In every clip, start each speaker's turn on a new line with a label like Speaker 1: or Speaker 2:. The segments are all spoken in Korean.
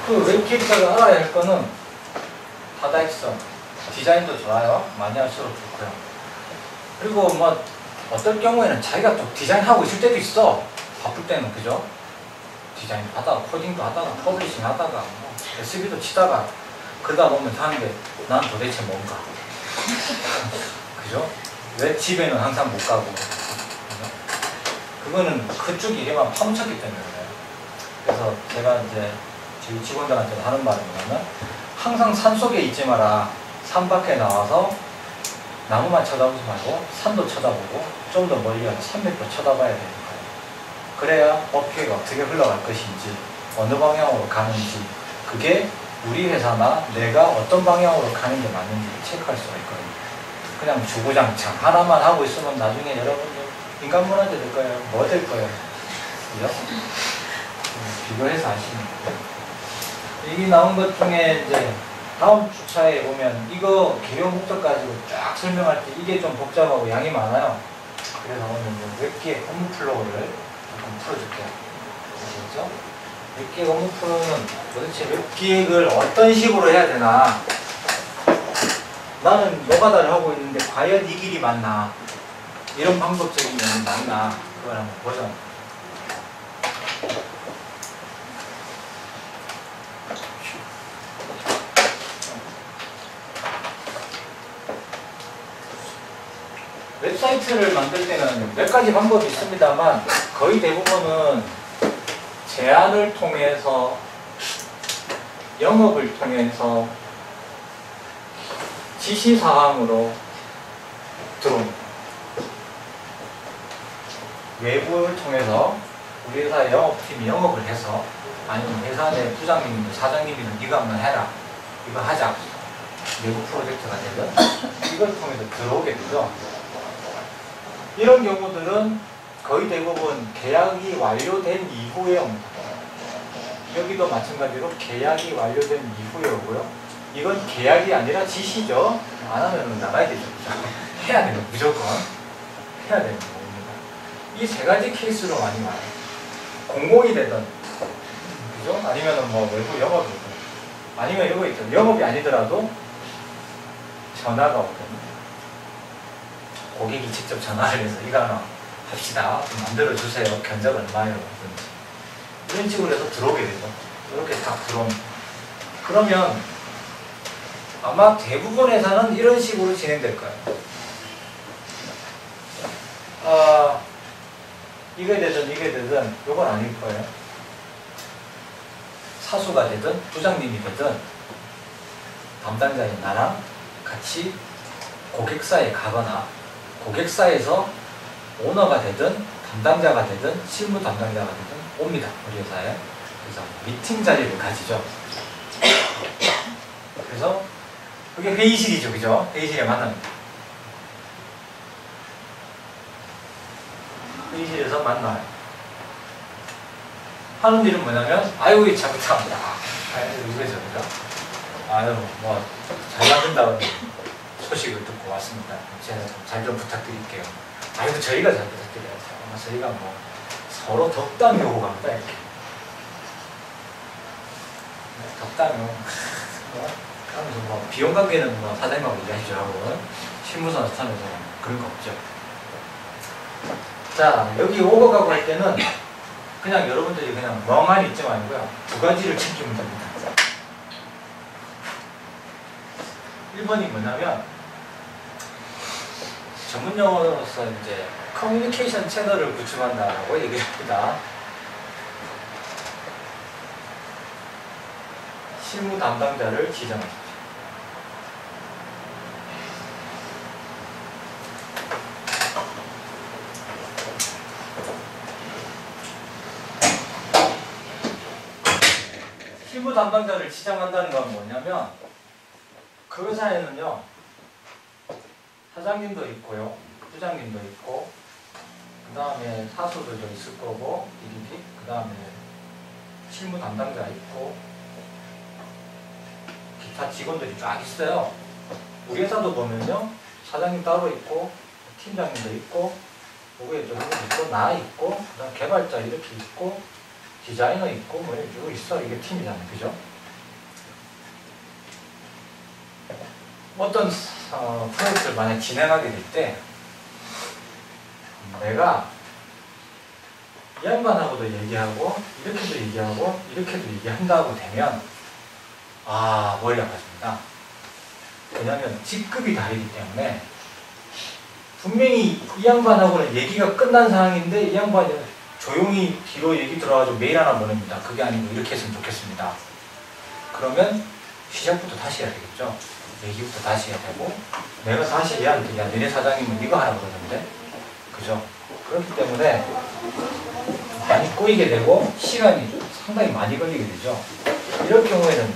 Speaker 1: 그 웹기획자가 알아야 할 거는 다다익선, 디자인도 좋아요. 많이 할수록 좋고요. 그리고 뭐 어떨 경우에는 자기가 또 디자인하고 있을 때도 있어. 바쁠 때는. 그죠? 디자인 하다가 코딩도 하다가 퍼블리싱 하다가 뭐 SB도 치다가 그러다 보면 하는 게 난 도대체 뭔가 그죠? 왜 집에는 항상 못 가고. 그죠? 그거는 그쪽 일에만 파묻혔기 때문에 그래요. 그래서 제가 이제 저희 직원들한테 하는 말이 뭐냐면 항상 산 속에 있지 마라. 산 밖에 나와서 나무만 쳐다보지 말고 산도 쳐다보고 좀 더 멀리 가서 산맥도 쳐다봐야 되는 거예요. 그래야 업계가 어떻게 흘러갈 것인지 어느 방향으로 가는지 그게 우리 회사나 내가 어떤 방향으로 가는 게 맞는지 체크할 수가 있거든요. 그냥 주구장창 하나만 하고 있으면 나중에 여러분들 인간문화재 될 거예요. 뭐 될 거예요? 그죠? 비교해서 아시면 돼요. 여기 나온 것 중에 이제 다음 주차에 보면 이거 개요 목적 가지고 쫙 설명할 때 이게 좀 복잡하고 양이 많아요. 그래서 오늘 웹기획 업무 플로우를 조금 풀어줄게요. 아시겠죠? 웹기획 업무 플로우는 도대체 웹기획을 어떤 식으로 해야 되나? 나는 노가다를 하고 있는데 과연 이 길이 맞나? 이런 방법적인 면이 맞나? 그걸 한번 보자. 웹사이트를 만들 때는 몇 가지 방법이 있습니다만 거의 대부분은 제안을 통해서 영업을 통해서 지시사항으로 들어옵니다. 외부를 통해서 우리 회사의 영업팀이 영업을 해서 아니면 회사 내 부장님이든 사장님이든 네가 한번 해라. 이거 하자. 외부 프로젝트가 되든 이걸 통해서 들어오게 되죠. 이런 경우들은 거의 대부분 계약이 완료된 이후에 옵니다. 여기도 마찬가지로 계약이 완료된 이후에 오고요. 이건 계약이 아니라 지시죠. 안 하면 나가야 되죠. 해야 돼요. 무조건. 해야 되는 겁니다. 이 세 가지 케이스로 많이 와요. 공공이 되든, 그죠? 아니면 뭐 외부 영업이든, 아니면 이거 있죠. 영업이 아니더라도 전화가 오든, 고객이 직접 전화를 해서 이거 하나 합시다. 좀 만들어주세요. 견적 얼마예요? 이런 식으로 해서 들어오게 되죠. 이렇게 딱 들어옵니다. 그러면 아마 대부분 회사는 이런 식으로 진행될 거예요. 이게 되든 이건 아닐 거예요. 사수가 되든 부장님이 되든 담당자인 나랑 같이 고객사에 가거나 고객사에서 오너가 되든 담당자가 되든 실무 담당자가 되든 옵니다. 우리 회사에. 그래서 미팅 자리를 가지죠. 그래서 그게 회의실이죠. 그죠? 회의실에 만납니다. 회의실에서 만나요. 하는 일은 뭐냐면 아유 잘못합니다. 아유 이거죠. 그죠? 아유 뭐 잘 만든다고 소식을 듣고 왔습니다. 제가 잘 좀 부탁드릴게요. 아이고 저희가 잘 부탁드려야죠. 저희가 뭐 서로 덕담이 오고 갑니다. 이렇게 덕담이 오고 하면서 뭐 비용 관계는 뭐 사장님하고 얘기하시죠 하고 실무선 스타면서 그런 거 없죠. 자 여기 오버가고 할 때는 그냥 여러분들이 그냥 멍하니 있지 말고요. 두 가지를 챙기면 됩니다. 1번이 뭐냐면 전문 용어로서 이제 커뮤니케이션 채널을 구축한다라고 얘기를 합니다. 실무 담당자를 지정하십시오. 실무 담당자를 지정한다는 건 뭐냐면 그 회사에는요 사장님도 있고요 부장님도 있고 그 다음에 사수들도 있을 거고 그 다음에 실무 담당자 있고 기타 직원들이 쫙 있어요. 우리 회사도 보면요 사장님 따로 있고 팀장님도 있고 고객도 있고 나 있고 그 다음 개발자 이렇게 있고 디자이너 있고 뭐 이렇게 있어. 이게 팀이잖아요. 그죠? 어떤 프로젝트를 만약 진행하게 될 때 내가 이 양반하고도 얘기하고 이렇게도 얘기하고 이렇게도 얘기한다고 되면 머리 아파집니다. 왜냐하면 직급이 다르기 때문에 분명히 이 양반하고는 얘기가 끝난 상황인데 이 양반이 조용히 뒤로 얘기 들어가지고 메일 하나 보냅니다. 그게 아니고 이렇게 했으면 좋겠습니다. 그러면 시작부터 다시 해야 되겠죠. 얘기부터 다시 해야 되고 내가 다시 얘한테 야 너네 사장님은 이거 하라고 그러는데 그죠? 그렇기 때문에 많이 꼬이게 되고 시간이 상당히 많이 걸리게 되죠. 이럴 경우에는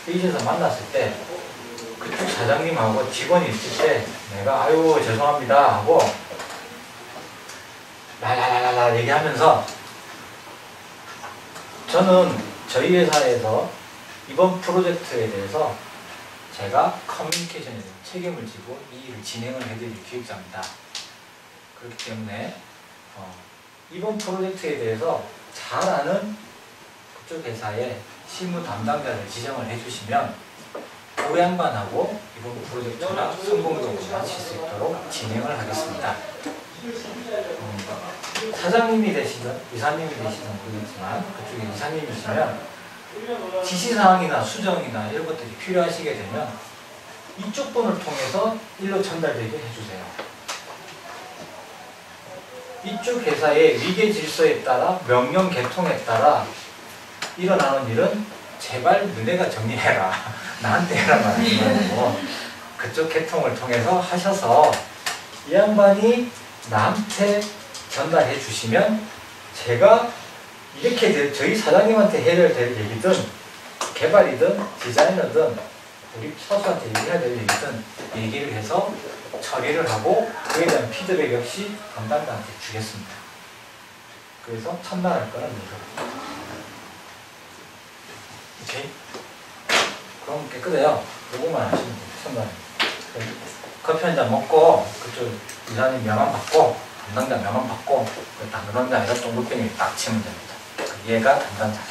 Speaker 1: 회의실에서 만났을 때 그쪽 사장님하고 직원이 있을 때 내가 아유 죄송합니다 하고 라라라라 얘기하면서 저는 저희 회사에서 이번 프로젝트에 대해서 제가 커뮤니케이션에 대한 책임을 지고 이 일을 진행을 해드릴 기획자입니다. 그렇기 때문에 이번 프로젝트에 대해서 잘 아는 그쪽 회사의 실무 담당자를 지정을 해주시면 그 양반하고 이번 프로젝트가 성공적으로 마칠 수 있도록 진행을 하겠습니다. 사장님이 되시든 이사님이 되시든 모르겠지만 그쪽에 이사님이시면 지시사항이나 수정이나 이런 것들이 필요하시게 되면 이쪽 분을 통해서 일로 전달되게 해주세요. 이쪽 회사의 위계 질서에 따라 명령 개통에 따라 일어나는 일은 제발 너네가 정리해라. 나한테 해라 말하지 말고 그쪽 개통을 통해서 하셔서 이 양반이 나한테 전달해 주시면 제가 이렇게 저희 사장님한테 해야 될 얘기든 개발이든 디자이너든 우리 사수한테 얘기해야 될 얘기든 얘기를 해서 처리를 하고 그에 대한 피드백 역시 담당자한테 주겠습니다. 그래서 첨단할 거는 이거. 오케이? 그럼 깨끗해요. 요거만 하시면 돼요. 첨단. 커피 한 잔 먹고 그쪽 이사님 명함 받고 담당자 명함 받고 그 담당자 아니라 동급병이 딱 치면 됩니다. 얘가 담당자다.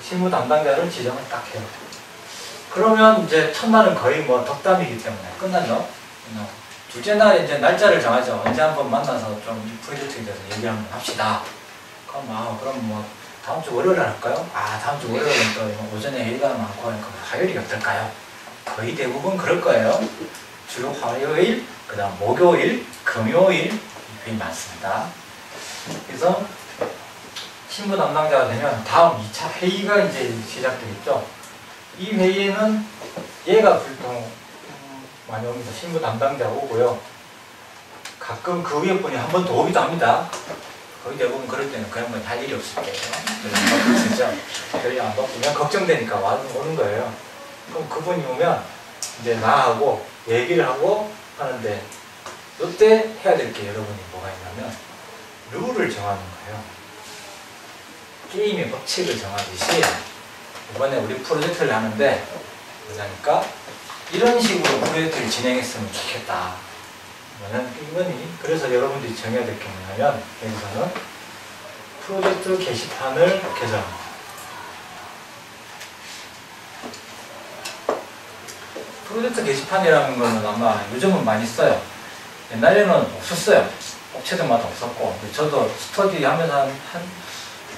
Speaker 1: 실무 담당자를 지정을 딱 해요. 그러면 이제 첫날은 거의 뭐 덕담이기 때문에 끝났죠. 둘째 날에 이제 날짜를 정하죠. 언제 한번 만나서 좀 이 프로젝트에 대해서 얘기 한번 합시다. 그럼 뭐 다음 주 월요일에 할까요? 다음 주 월요일은 또 오전에 회의가 많고 하니까 화요일이 어떨까요? 거의 대부분 그럴 거예요. 주로 화요일, 그 다음 목요일, 금요일 회의 많습니다. 그래서 실무 담당자가 되면 다음 2차 회의가 이제 시작되겠죠. 이 회의에는 얘가 보통 많이 옵니다. 실무 담당자가 오고요. 가끔 그 위에 분이 한 번 더 오기도 합니다. 거의 대부분 그럴 때는 그 양반이 할 일이 없을 때예요. 그래서 별이 안 높으면 걱정되니까 오는 거예요. 그럼 그분이 오면 이제 나하고 얘기를 하고 하는데 이때 해야 될 게 여러분이 뭐가 있냐면 룰을 정하는 거예요. 게임의 법칙을 정하듯이 이번에 우리 프로젝트를 하는데 그러니까 이런 식으로 프로젝트를 진행했으면 좋겠다. 그래서 여러분들이 정해야 될 게 뭐냐면 여기서는 프로젝트 게시판을 개설합니다. 프로젝트 게시판이라는 거는 아마 요즘은 많이 써요. 옛날에는 없었어요. 업체들마다 없었고 저도 스터디 하면서 한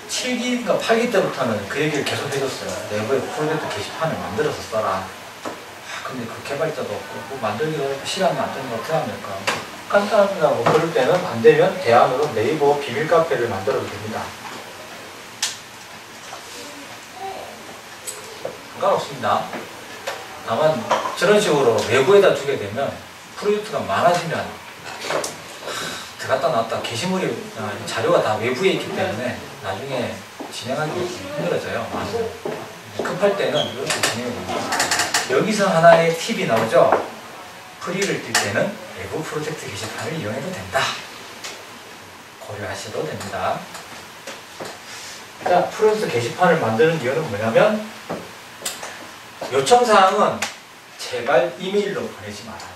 Speaker 1: 7기인가 8기 때부터는 그 얘기를 계속 해줬어요. 내부에 프로젝트 게시판을 만들어서 써라. 근데 그 개발자도 없고 뭐 만들기도 어렵고 시간이 안 되는 거 어떻게 하면 될까? 간단하고 그럴 때는 안 되면 대안으로 네이버 비밀 카페를 만들어도 됩니다. 상관없습니다. 다만 저런 식으로 외부에다 두게 되면 프로젝트가 많아지면 들어갔다 나왔다 게시물이 자료가 다 외부에 있기 때문에 나중에 진행하기 힘들어져요. 급할 때는 이렇게 진행이 됩니다. 여기서 하나의 팁이 나오죠. 프리를 뛸 때는 외부 프로젝트 게시판을 이용해도 된다. 고려하셔도 됩니다. 자, 프로젝트 게시판을 만드는 이유는 뭐냐면 요청사항은 제발 이메일로 보내지 말아요.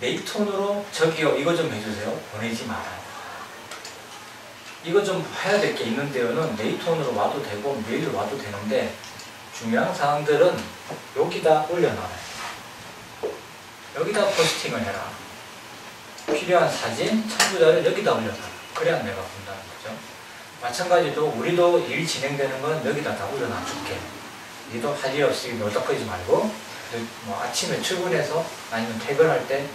Speaker 1: 메일톤으로 저기요 이거 좀 해주세요. 보내지 말아요. 이거 좀 해야 될 게 있는데요는 메일톤으로 와도 되고 메일로 와도 되는데 중요한 사항들은 여기다 올려놔요. 여기다 포스팅을 해라. 필요한 사진, 첨부자를 여기다 올려놔라. 그래야 내가 본다는 거죠. 마찬가지로 우리도 일 진행되는 건 여기다 다 올려놔줄게. 니도 할 일 없이 놀다거리지 말고 뭐 아침에 출근해서 아니면 퇴근할 때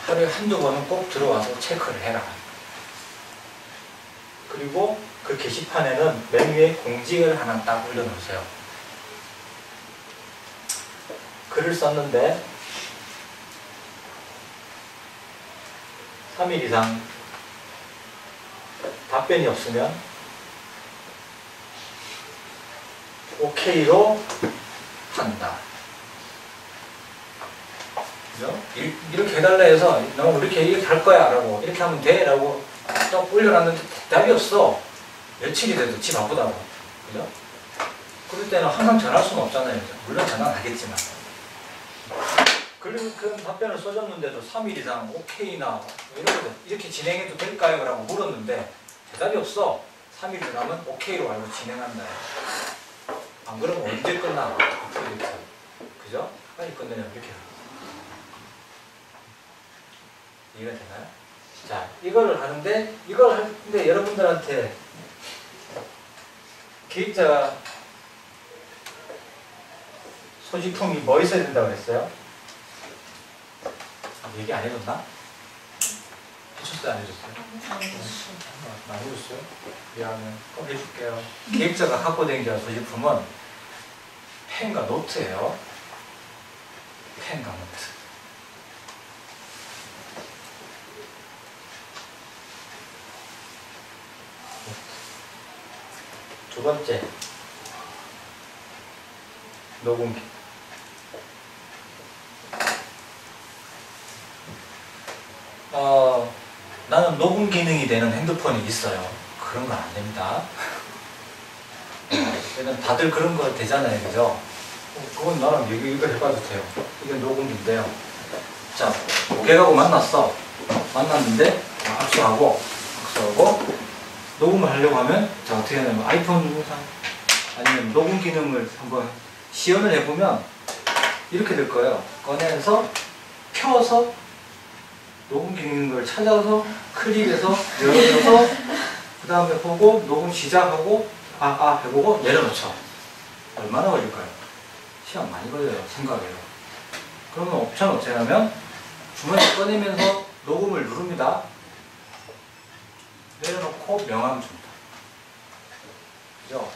Speaker 1: 하루에 한두 번은 꼭 들어와서 체크를 해라. 그리고 그 게시판에는 맨 위에 공지를 하나 딱 올려놓으세요. 글을 썼는데 3일 이상 답변이 없으면 OK로 한다. 그죠? 이렇게 해달라 해서 너 이렇게 할 거야 라고 이렇게 하면 돼 라고 딱 올려놨는데 답이 없어. 며칠이 돼도 지 바쁘다고. 그죠? 그럴 때는 항상 전화할 수는 없잖아요. 그죠? 물론 전화는 하겠지만. 그런 답변을 써줬는데도 3일 이상 오케이나 이렇게 진행해도 될까요? 라고 물었는데 대답이 없어. 3일 지나면 오케이로 알고 진행한다. 안 그러면 언제 끝나? 그죠? 빨리 끝내면 이렇게. 이해가 되나요? 자, 이거를 하는데 여러분들한테 기획자가 소지품이 뭐 있어야 된다고 했어요? 얘기 안 해줬나? 해줬어요? 안 해줬어요? 안 해줬어요? 미안해. 꼭 해줄게요. 기획자가 갖고 다니는 소지품은 펜과 노트예요. 펜과 노트. 두 번째, 녹음기. 나는 녹음 기능이 되는 핸드폰이 있어요. 그런 건 안 됩니다. 다들 그런 거 되잖아요. 그죠? 그건 나랑 이거 해봐도 돼요. 이게 녹음기인데요. 자, 고객하고 만났어. 만났는데, 악수하고, 녹음을 하려고 하면, 자, 어떻게 하냐면, 아이폰 영상, 아니면 녹음 기능을 한번 시연을 해보면, 이렇게 될 거예요. 꺼내서, 켜서, 녹음 기능을 찾아서 클릭해서 열어서 그 다음에 보고 녹음 시작하고 해보고 내려놓죠. 얼마나 걸릴까요? 시간 많이 걸려요. 생각해요. 그러면 옵션 어떻게 하면 주머니 꺼내면서 녹음을 누릅니다. 내려놓고 명함 줍니다. 그죠?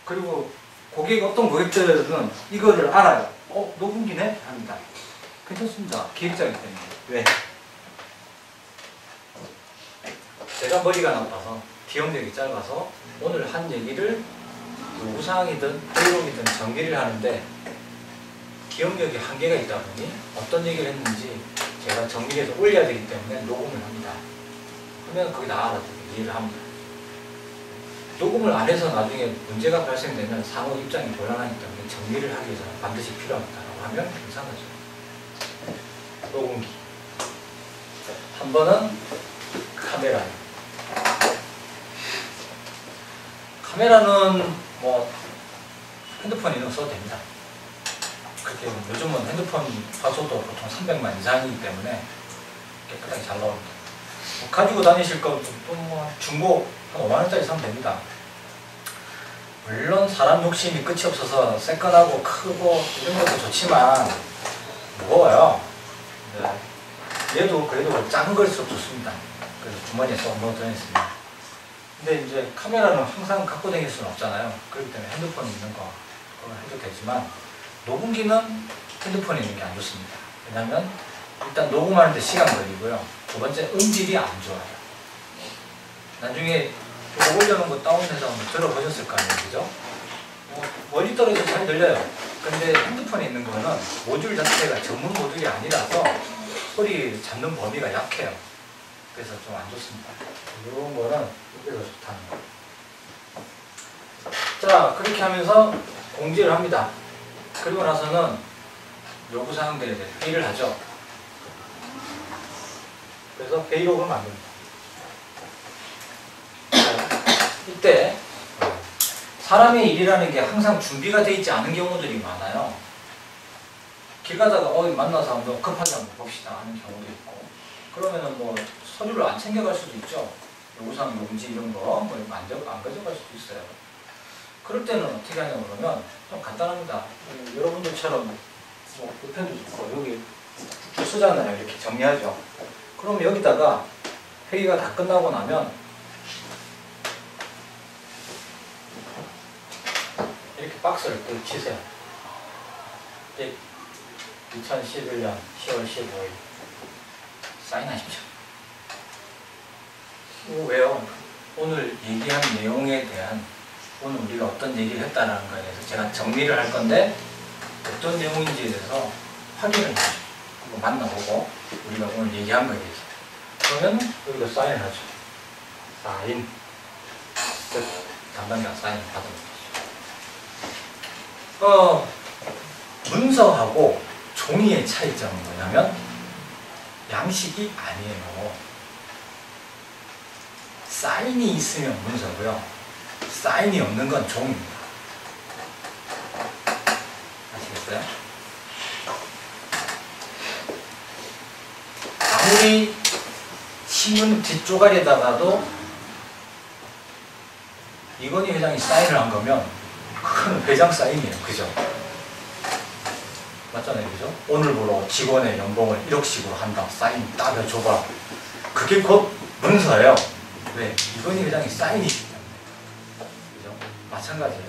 Speaker 1: 그리고 어떤 고객들은 이거를 알아요. 녹음기네? 합니다. 괜찮습니다. 기획자이기 때문에. 왜? 제가 머리가 나빠서 기억력이 짧아서 오늘 한 얘기를 요구사항이든 회의록이든 정리를 하는데 기억력이 한계가 있다 보니 어떤 얘기를 했는지 제가 정리해서 올려야 되기 때문에 녹음을 합니다. 그러면 거기 다 알아듣고 이해를 합니다. 녹음을 안 해서 나중에 문제가 발생되면 상호 입장이 곤란하기 때문에 정리를 하기 위해서는 반드시 필요하다고 하면 이상하죠. 녹음기. 한 번은 카메라예요. 카메라는 뭐 핸드폰 이런 거 써도 됩니다. 그렇게 요즘은 핸드폰 화소도 보통 300만 이상이기 때문에 깨끗하게 잘 나옵니다. 뭐 가지고 다니실 거 뭐 중고 한 5만원짜리 사면 됩니다. 물론 사람 욕심이 끝이 없어서 새끈하고 크고 이런 것도 좋지만 무거워요. 네. 얘도 그래도 작은 걸수록 좋습니다. 그래서 주머니에 쏙 넣어 다녔습니다. 근데 이제 카메라는 항상 갖고 다닐 수는 없잖아요. 그렇기 때문에 핸드폰에 있는 거 그걸 해도 되지만 녹음기는 핸드폰에 있는 게 안 좋습니다. 왜냐하면 일단 녹음하는데 시간 걸리고요. 두 번째 음질이 안 좋아요. 나중에 이거 올려놓은 거 다운해서 한번 들어보셨을 거 아니에요. 그죠? 멀리 떨어져서 잘 들려요. 근데 핸드폰에 있는 거는 모듈 자체가 전문 모듈이 아니라서 소리 잡는 범위가 약해요. 그래서 좀 안 좋습니다. 이런 거는 이게 더 좋다는 거. 자, 그렇게 하면서 공지를 합니다. 그리고 나서는 요구사항들에 대해 회의를 하죠. 그래서 회의록을 만듭니다. 이때 사람의 일이라는 게 항상 준비가 돼 있지 않은 경우들이 많아요. 길 가다가 만나서 한번 급하게 한번 봅시다 하는 경우도 있고, 그러면은 뭐 서류를 안 챙겨갈 수도 있죠. 요구사항 용지 이런 거뭐 안 가져갈 수도 있어요. 그럴 때는 어떻게 하냐고 그러면 좀 간단합니다. 여러분들처럼 뭐 펜도 좋고 여기 줄 쓰잖아요. 이렇게 정리하죠. 그럼 여기다가 회의가 다 끝나고 나면 이렇게 박스를 또 치세요. 2011년 10월 15일 사인하십시오. 왜요? 오늘 얘기한 내용에 대한, 오늘 우리가 어떤 얘기를 했다는 거에 대해서 제가 정리를 할 건데 어떤 내용인지에 대해서 확인을 해요. 한번 만나보고 우리가 오늘 얘기한 거에 대해서. 그러면 여기다 사인을 하죠. 사인. 끝. 담당자가 사인을 받으면 되죠. 문서하고 종이의 차이점은 뭐냐면 양식이 아니에요. 사인이 있으면 문서고요. 사인이 없는 건 종입니다. 아시겠어요? 아무리 신문 뒷조각에다가도 이건희 회장이 사인을 한 거면 그건 회장 사인이에요. 그죠? 맞잖아요. 그죠? 오늘부로 직원의 연봉을 1억씩으로 한다. 사인 따져 줘봐. 그게 곧 문서예요. 왜? 이건희 회장이 사인이기 때문에. 그죠? 마찬가지예요.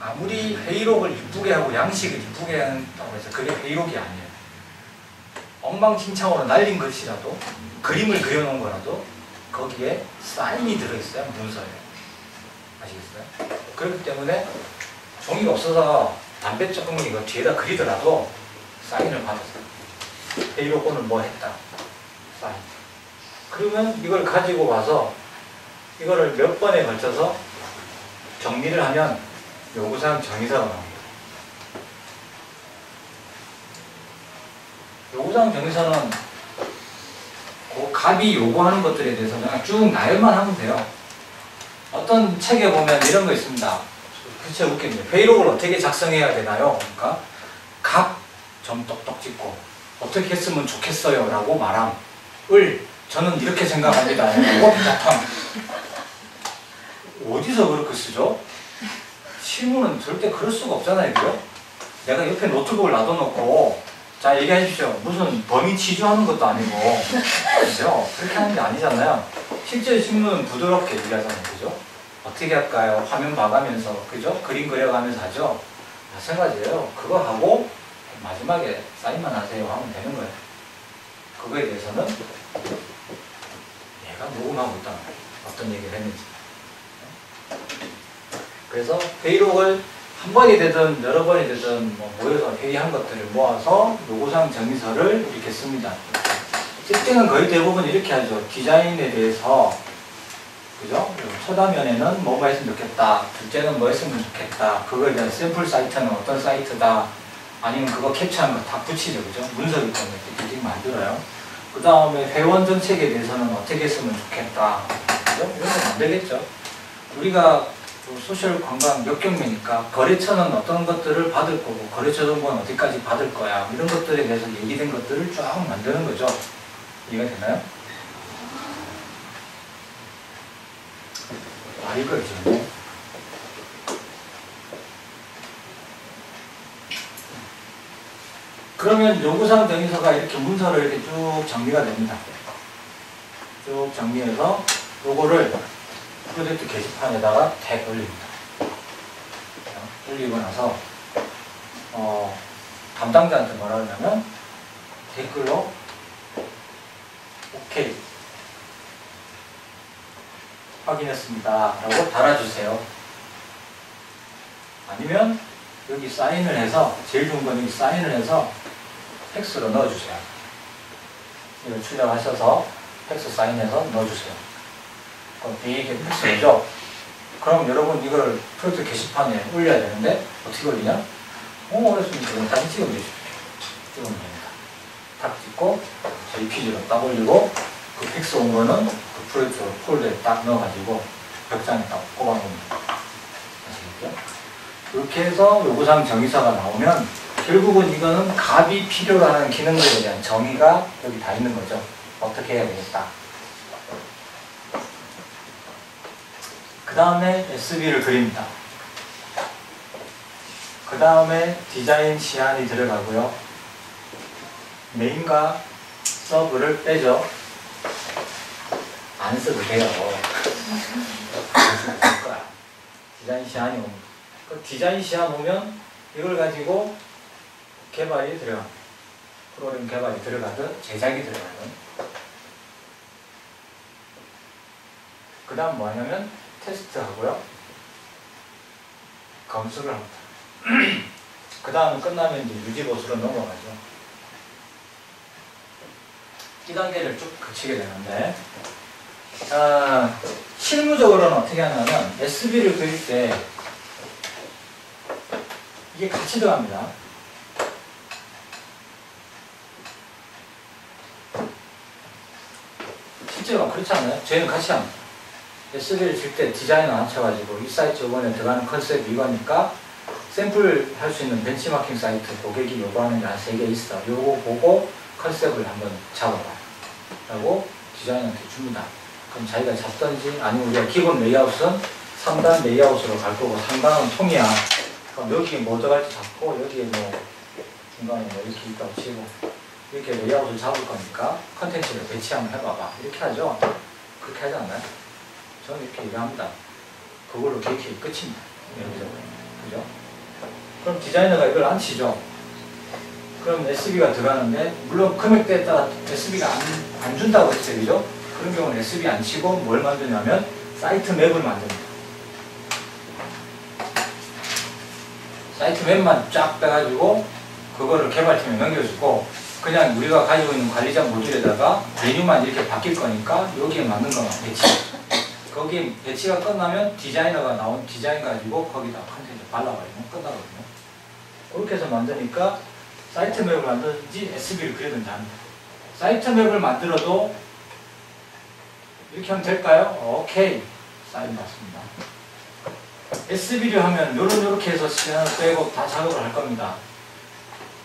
Speaker 1: 아무리 회의록을 이쁘게 하고 양식을 이쁘게 한다고 해서 그게 회의록이 아니에요. 엉망진창으로 날린 것이라도, 그림을 그려놓은 거라도 거기에 사인이 들어있어야 문서예요. 아시겠어요? 그렇기 때문에 종이가 없어서 담배 조금 이거 뒤에다 그리더라도 사인을 받았어요. 회의록 오늘 뭐 했다. 사인. 그러면 이걸 가지고 와서 이거를 몇 번에 걸쳐서 정리를 하면 요구사항 정의서가 나옵니다. 요구사항 정의서는 그 갑이 요구하는 것들에 대해서 그냥 쭉 나열만 하면 돼요. 어떤 책에 보면 이런 거 있습니다. 그쵸, 웃긴데. 회의록을 어떻게 작성해야 되나요? 그러니까 갑 점 똑똑 찍고 어떻게 했으면 좋겠어요 라고 말함. 저는 이렇게 생각합니다. 이거 대답함. 어디서 그렇게 쓰죠? 실무는 절대 그럴 수가 없잖아요. 그죠? 내가 옆에 노트북을 놔둬놓고 자 얘기하십시오. 무슨 범위 치주하는 것도 아니고, 그죠? 그렇게 하는 게 아니잖아요. 실제 실무는 부드럽게 얘기하잖아요. 그죠? 어떻게 할까요? 화면 봐가면서, 그죠? 그림 그려가면서 하죠? 마찬가지예요. 그거 하고 마지막에 사인만 하세요 하면 되는 거예요. 그거에 대해서는 얘가 녹음하고 있단 말이에요. 어떤 얘기를 했는지. 그래서 회의록을 한 번이 되든 여러 번이 되든 모여서 회의한 것들을 모아서 요구사항 정의서를 이렇게 씁니다. 실제는 거의 대부분 이렇게 하죠. 디자인에 대해서, 그죠? 첫 화면에는 뭐가 했으면 좋겠다. 둘째는 뭐 했으면 좋겠다. 그거에 대한 샘플 사이트는 어떤 사이트다. 아니면 그거 캡처한 거 다 붙이죠. 그죠? 문서기 때문에 이렇게 만들어요. 그 다음에 회원 정책에 대해서는 어떻게 했으면 좋겠다. 그죠? 이런 건 안 되겠죠. 우리가 소셜 관광 몇 경매니까 거래처는 어떤 것들을 받을 거고 거래처 정보는 어디까지 받을 거야. 이런 것들에 대해서 얘기된 것들을 쫙 만드는 거죠. 이해가 되나요? 이거죠. 그러면 요구사항 정의서가 이렇게 문서로 이렇게 쭉 정리가 됩니다. 쭉 정리해서 요거를 프로젝트 게시판에다가 택 올립니다. 올리고 나서 담당자한테 뭐라 그러냐면 댓글로 오케이 확인했습니다 라고 달아주세요. 아니면 여기 사인을 해서, 제일 좋은 건 여기 사인을 해서 팩스로 넣어주세요. 이걸 출력하셔서 팩스 사인해서 넣어주세요. 그럼 이게 팩스죠? 그럼 여러분 이걸 프로젝트 게시판에 올려야 되는데 어떻게 올리냐? 어렵습니다. 그럼 다시 찍어주십시오. 찍으면 됩니다. 탁 찍고 JPG로 딱 올리고 그 팩스 온 거는 그 프로젝트 폴더에 딱 넣어가지고 벽장에 딱 꼽아놓습니다. 그죠? 그렇게 해서 요구사항 정의사가 나오면 결국은 이거는 값이 필요로 하는 기능들에 대한 정의가 여기 다 있는 거죠. 어떻게 해야 되겠다. 그 다음에 SB를 그립니다. 그 다음에 디자인 시안이 들어가고요. 메인과 서브를 빼죠. 안 써도 돼요. 안 써도 될 거야. 디자인 시안이 옵니다. 그 디자인 시안 오면 이걸 가지고 개발이 들어갑니다. 프로그램 개발이 들어가든 제작이 들어가든. 그 다음 뭐 하냐면 테스트 하고요. 검수를 합니다. 그 다음 끝나면 이제 유지보수로 넘어가죠. 이 단계를 쭉 거치게 되는데, 실무적으로는 어떻게 하냐면 SB를 그릴 때 이게 같이 들어갑니다. 실제로 그렇지 않아요? 저희는 같이 합니다. SB를 칠 때 디자인을 합쳐가지고 이 사이트 요번에 들어가는 컨셉 이거니까 샘플 할 수 있는 벤치마킹 사이트 고객이 요구하는 게 한 3개 있어. 요거 보고 컨셉을 한번 잡아봐 라고 디자인한테 줍니다. 그럼 자기가 잡든지 아니면 우리가 기본 레이아웃은 3단 레이아웃으로 갈 거고 3단은 통이야. 그럼 여기에 뭐 들어갈지 잡고 여기에 뭐 중간에 뭐 이렇게 있다고 치고 이렇게 레이아웃을 잡을 거니까 컨텐츠를 배치 한번 해봐봐. 이렇게 하죠. 그렇게 하지 않나요? 저는 이렇게 얘기합니다. 그걸로 계획이 끝입니다. 그죠? 그럼 디자이너가 이걸 안 치죠. 그럼 SB가 들어가는데 물론 금액대에 따라 SB가 안 준다고 했어요. 그죠? 그런 경우는 SB 안 치고 뭘 만드냐면 사이트 맵을 만듭니다. 사이트 맵만 쫙 빼가지고 그거를 개발팀에 넘겨주고 그냥 우리가 가지고 있는 관리자 모듈에다가 메뉴만 이렇게 바뀔 거니까 여기에 맞는 거만 배치. 거기 배치가 끝나면 디자이너가 나온 디자인 가지고 거기다 컨텐츠 발라버리면 끝나거든요. 그렇게 해서 만드니까 사이트 맵을 만들든지 SB를 그리든지 합니다. 사이트 맵을 만들어도 이렇게 하면 될까요? 오케이. 사인 맞습니다. SB를 하면 요렇게 해서 시간을 빼고 다 작업을 할 겁니다.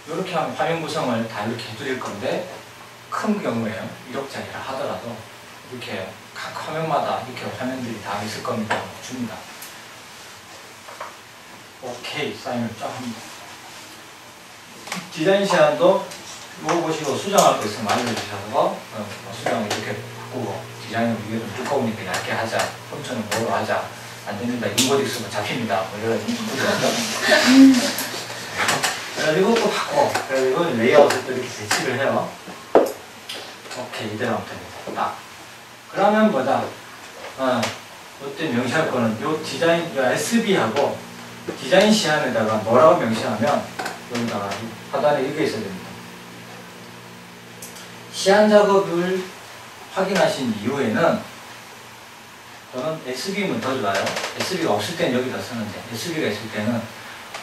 Speaker 1: 요렇게 하면 화면 구성을 다 이렇게 해드릴 건데 큰 경우에 1억짜리라 하더라도 이렇게 각 화면마다 이렇게 화면들이 다 있을 겁니다. 줍니다. 오케이. 사인을 쫙 합니다. 디자인 시안도 이거 보시고 수정할 거 있으면 알려주셔서 수정을 이렇게 바꾸고 디자인을 이게 좀 두꺼우니까 얇게 하자. 폰트는 뭐로 하자. 안 됩니다. 인고딕스가 잡힙니다. 뭐 이런 인고딕스. 그래가지고 또 바꿔. 그래가지고 레이아웃을 또 이렇게 배치를 해요. 오케이. 이대로 하면 됩니다. 딱. 그러면 뭐다? 이때 명시할 거는 요 디자인, 요 SB하고 디자인 시안에다가 뭐라고 명시하면 여기다가 하단에 이게 있어야 됩니다. 시안 작업을 확인하신 이후에는 저는 SB면 더 좋아요. SB가 없을 때는 여기다 쓰는데 SB가 있을 때는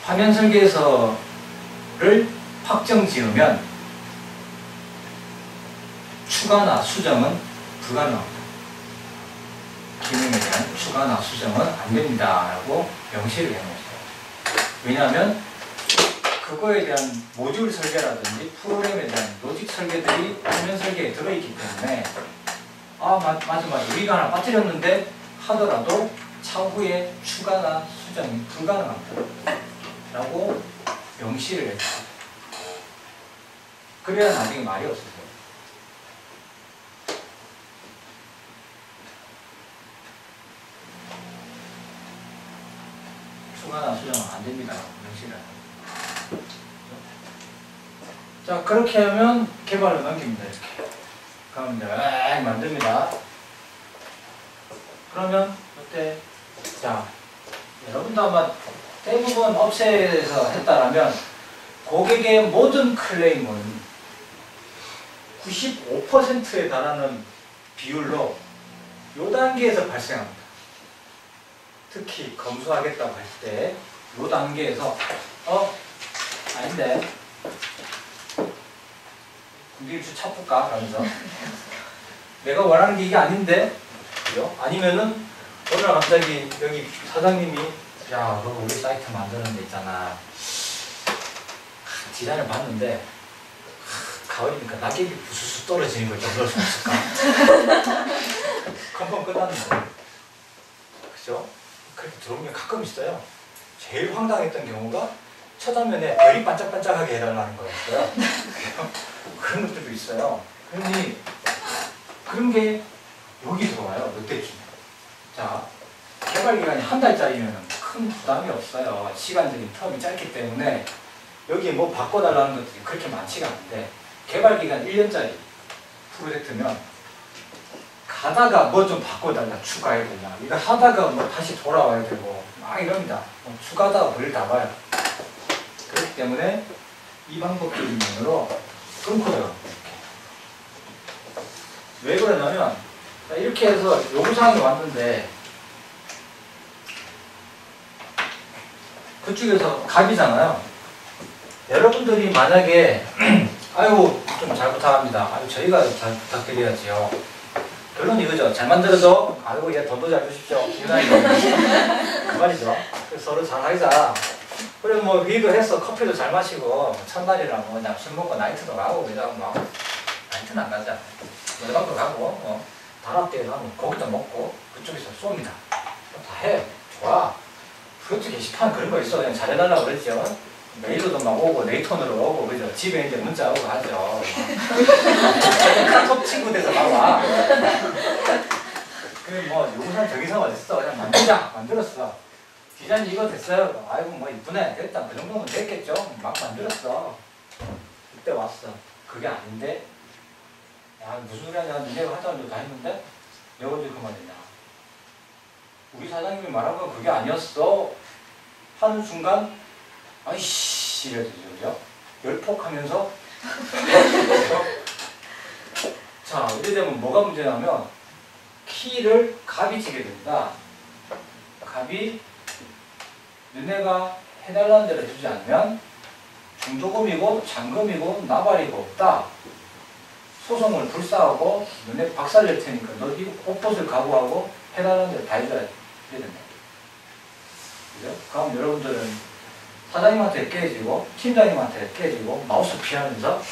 Speaker 1: 화면 설계서를 확정 지으면 추가나 수정은 불가능합니다. 기능에 대한 추가나 수정은 안 됩니다. 라고 명시를 해놓으세요. 왜냐하면 그거에 대한 모듈 설계라든지 프로그램에 대한 로직 설계들이 화면 설계에 들어있기 때문에 맞아 우리가 하나 빠뜨렸는데 하더라도 차후에 추가나 수정이 불가능합니다. 라고 명시를 해주세요. 그래야 나중에 말이 없으세요. 추가나 수정은 안 됩니다. 명시를 합니다. 자, 그렇게 하면 개발을 넘깁니다. 이렇게. 그럼 이제 만듭니다. 그러면 이때 자, 여러분도 아마 대부분 업체에서 했다라면 고객의 모든 클레임은 95%에 달하는 비율로 요 단계에서 발생합니다. 특히 검수하겠다고 할 때 요 단계에서 아닌데 군대일주 찾볼까? 라면서 내가 원하는 게 이게 아닌데 그죠? 아니면은 어느 날 갑자기 여기 사장님이 야, 너 우리 사이트 만드는 데 있잖아. 디자인을 봤는데 가을이니까 낙엽이 부스스 떨어지는 걸 좀 넣을 수 없을까? 금방 끝났는데. 그죠? 그렇게 들어온 게 가끔 있어요. 제일 황당했던 경우가 첫 화면에 별이 반짝반짝하게 해달라는 거였어요. 그런 것들도 있어요. 그러니 그런 게 여기 들어와요. 롯데쯤. 자, 개발 기간이 한 달짜리면 큰 부담이 없어요. 시간적인 텀이 짧기 때문에 여기에 뭐 바꿔달라는 것들이 그렇게 많지가 않은데, 개발 기간 1년짜리 프로젝트면 가다가 뭐 좀 바꿔달라, 추가해달라, 이거 하다가 뭐 다시 돌아와야 되고 막 이럽니다. 뭐 추가하다가 벌을 다 봐요. 그렇기 때문에 이 방법적인 면으로 끊고요. 왜 그러냐면, 이렇게 해서 요구사항이 왔는데 그쪽에서 갑이잖아요. 여러분들이 만약에 아이고 좀 잘 부탁합니다. 아유 저희가 잘 부탁드려야지요. 결론이 이거죠. 잘 만들어줘. 아이고 얘 돈도 잘 주십시오. 그 말이죠. 그래서 서로 잘 하자. 그래 뭐 회의도 했어. 커피도 잘 마시고 첫날이라 뭐 그냥 술 먹고 나이트도 가고 그냥 뭐 나이트는 안 가자. 노래방도 가고 단합대회도 하고 고기도 먹고 그쪽에서 쏩니다. 다 해. 좋아. 프로젝트 게시판 그런 거 있어. 그냥 잘해달라고 그랬죠. 메일로도 막 오고 네이톤으로 오고 그죠. 집에 이제 문자 오고 하죠. 카톡 친구 돼서 막 와. 그래 뭐 요구사항 저기서 어딨어. 그냥 만들자. 만들었어. 디자인 이거 됐어요. 아이고 뭐 이쁘네. 됐다. 그 정도면 됐겠죠. 막 만들었어. 그때 왔어. 그게 아닌데, 야 무슨 소리 하냐. 내가 하자는 다 했는데 내가 언제 그 말이냐. 우리 사장님이 말한 건 그게 아니었어 하는 순간 아이씨 이래야 되죠. 그죠? 열폭하면서 자 이래 되면 뭐가 문제냐면 키를 갑이 치게 됩니다. 갑이 너네가 해달라는 대로 해주지 않으면 중도금이고 잔금이고 나발이고 없다. 소송을 불사하고 너네 박살낼 테니까 너 이거 옷봇을 각오하고 해달라는 대로 다 해줘야 된다. 그죠? 그럼 여러분들은 사장님한테 깨지고 팀장님한테 깨지고 마우스 피하면서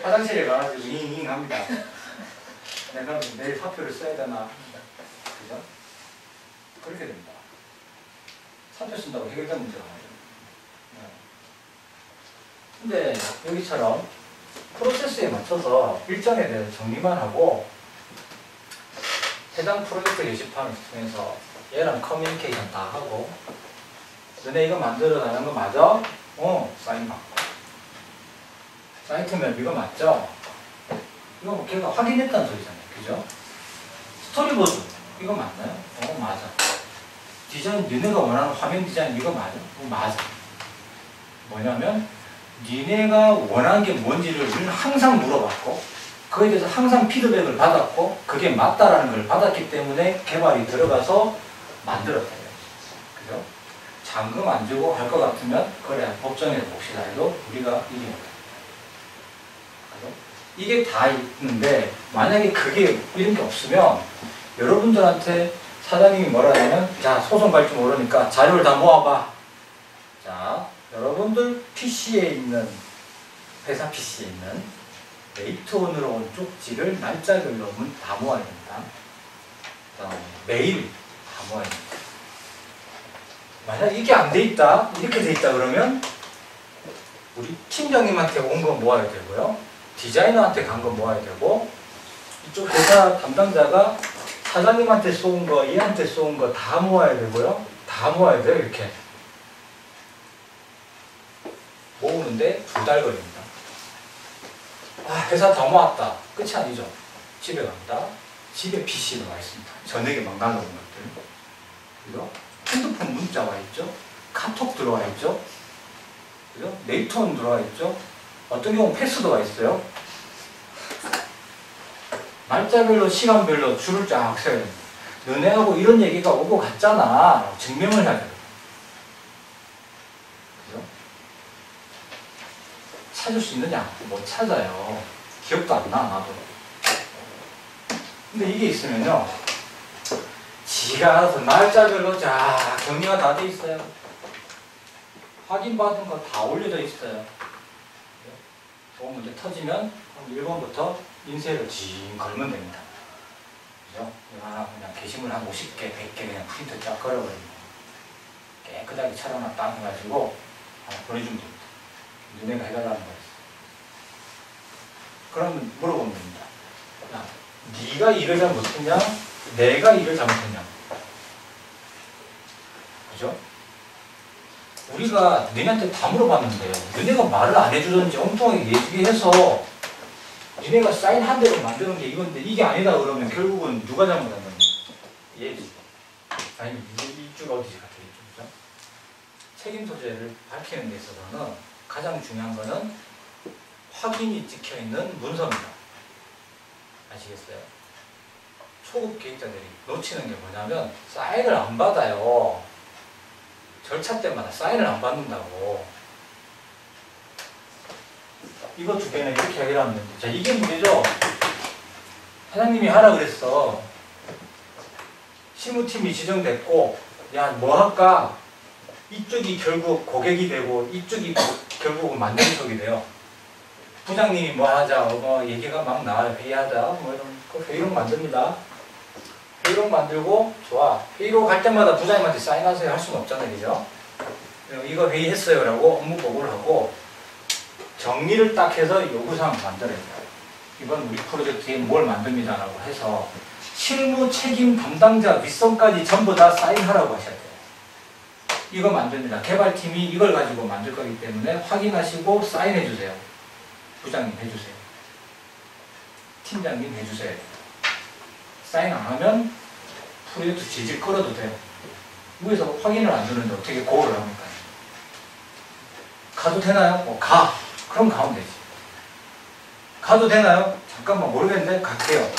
Speaker 1: 화장실에 가가지고 잉잉 합니다. 내가 내일 사표를 써야 되나. 그죠? 그렇게 됩니다. 사표 쓴다고 해결된 문제가 아니죠. 근데 여기처럼 프로세스에 맞춰서 일정에 대해서 정리만 하고 해당 프로젝트 게시판을 통해서 얘랑 커뮤니케이션 다 하고 너네 이거 만들어 나가는 거 맞아? 사인 받고. 사이트맵 이거 맞죠? 이거 뭐 걔가 확인했다는 소리잖아요. 그죠? 스토리보드 이거 맞나요? 맞아. 디자인 너네가 원하는 화면 디자인 이거 맞아? 맞아. 뭐냐면 니네가 원하는 게 뭔지를 항상 물어봤고 그거에 대해서 항상 피드백을 받았고 그게 맞다라는 걸 받았기 때문에 개발이 들어가서 만들었다. 그죠? 잔금 안 주고 할 것 같으면 그래 법정에서 봅시다 해도 우리가 이깁니다. 그죠? 이게 다 있는데 만약에 그게 이런 게 없으면 여러분들한테 사장님이 뭐라 하냐면 자 소송 갈 줄 모르니까 자료를 다 모아봐. 자 여러분들 PC에 있는 회사 PC에 있는 네이트온으로 온 쪽지를 날짜별로 다 모아야 됩니다. 메일 다 모아야 됩니다. 만약 이게 안 돼 있다, 이렇게 돼 있다 그러면 우리 팀장님한테 온 거 모아야 되고요. 디자이너한테 간 거 모아야 되고 이쪽 회사 담당자가 사장님한테 쏘은 거, 얘한테 쏘은 거 다 모아야 되고요. 다 모아야 돼요. 이렇게. 모으는데 2달 걸립니다. 회사 다 모았다. 끝이 아니죠. 집에 갑니다. 집에 PC가 와 있습니다. 저녁에 막 날라오는 것들. 그죠? 핸드폰 문자 와 있죠. 카톡 들어와 있죠. 그죠? 네이트온 들어와 있죠. 어떤 경우는 팩스도 와 있어요. 날짜별로 시간별로 줄을 쫙 세워야 됩니다. 너네하고 이런 얘기가 오고 갔잖아. 증명을 해야 돼요. 그죠? 찾을 수 있느냐? 못 찾아요. 기억도 안 나, 나도. 근데 이게 있으면요. 지가 알아서 날짜별로 자 정리가 다 돼 있어요. 확인받은 거 다 올려져 있어요. 좋은 문제 터지면 1번부터 인쇄를 징 걸면 됩니다. 그죠? 이거 하나 그냥 게시물 한 50개, 100개 그냥 프린트 쫙 걸어버립니다. 깨끗하게 촬영만 딱 해가지고 하나 보내주면 됩니다. 너네가 해달라는 거였어. 그러면 물어보면 됩니다. 야, 네가 일을 잘못했냐? 내가 일을 잘못했냐? 그죠? 우리가 너네한테 다 물어봤는데 너네가 말을 안 해주든지 엉뚱하게 얘기해서 너네가 사인한 대로 만드는 게 이건데 이게 아니다 그러면 결국은 누가 잘못한 거냐? 얘지. 아니 이쪽 어디지 같아 이쪽이죠? 책임 소재를 밝히는 데 있어서는 가장 중요한 거는 확인이 찍혀 있는 문서입니다. 아시겠어요? 초급 계획자들이 놓치는 게 뭐냐면 사인을 안 받아요. 절차 때마다 사인을 안 받는다고. 이거 두 개는 이렇게 해결하면 됩니다. 자, 이게 문제죠? 사장님이 하라 그랬어. 실무팀이 지정됐고, 야, 뭐 할까? 이쪽이 결국 고객이 되고, 이쪽이 결국은 만드는 쪽이 돼요. 부장님이 뭐 하자, 뭐 얘기가 막 나와요. 회의하자, 뭐 이런, 그 회의록 만듭니다. 회의록 만들고, 좋아. 회의록 할 때마다 부장님한테 사인하세요 할 수는 없잖아요. 그죠? 이거 회의했어요 라고 업무 보고를 하고, 정리를 딱 해서 요구사항 만들어야 돼요. 이번 우리 프로젝트에 뭘 만듭니다 라고 해서, 실무 책임 담당자 윗선까지 전부 다 사인하라고 하셔야 돼요. 이거 만듭니다. 개발팀이 이걸 가지고 만들 거기 때문에 확인하시고 사인해 주세요. 부장님 해주세요. 팀장님 해주세요. 사인 안 하면 프로젝트 질질 끌어도 돼요. 위에서 확인을 안 주는데 어떻게 고를 합니까? 가도 되나요? 가. 그럼 가면 되지. 가도 되나요? 잠깐만 모르겠는데 갈게요.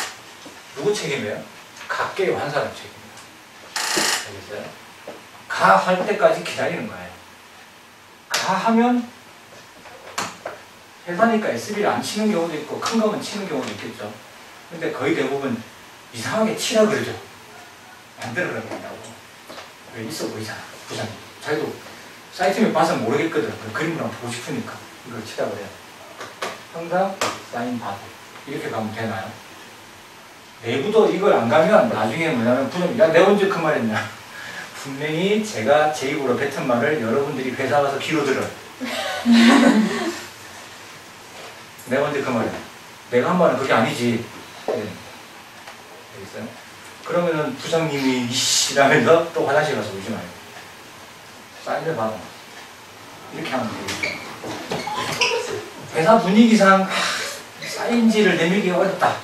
Speaker 1: 누구 책임이에요? 갈게요 한 사람 책임이에요. 알겠어요? 가 할 때까지 기다리는 거예요. 가 하면 회사니까 SB를 안 치는 경우도 있고 큰 거면 치는 경우도 있겠죠. 근데 거의 대부분 이상하게 치라 그러죠. 만들어라 그런다고. 왜 있어 보이잖아. 부장님. 자기도 사이트면 봐서 모르겠거든. 그림을 한번 보고 싶으니까 이걸 치라 그래요. 항상 사인 받고 이렇게 가면 되나요? 내부도 이걸 안 가면 나중에 뭐냐면 부장님, 야 내가 언제 그 말 했냐. 분명히 제가 제 입으로 뱉은 말을 여러분들이 회사 가서 귀로 들어요. 내가 언제 그 말이야. 내가 한 말은 그게 아니지. 네. 알겠어요? 그러면은 부장님이 이씨라면서 또 화장실 가서 울지 말고 사인을 받아. 이렇게 하면 되겠죠. 회사 분위기상 사인지를 내밀기가 어렵다.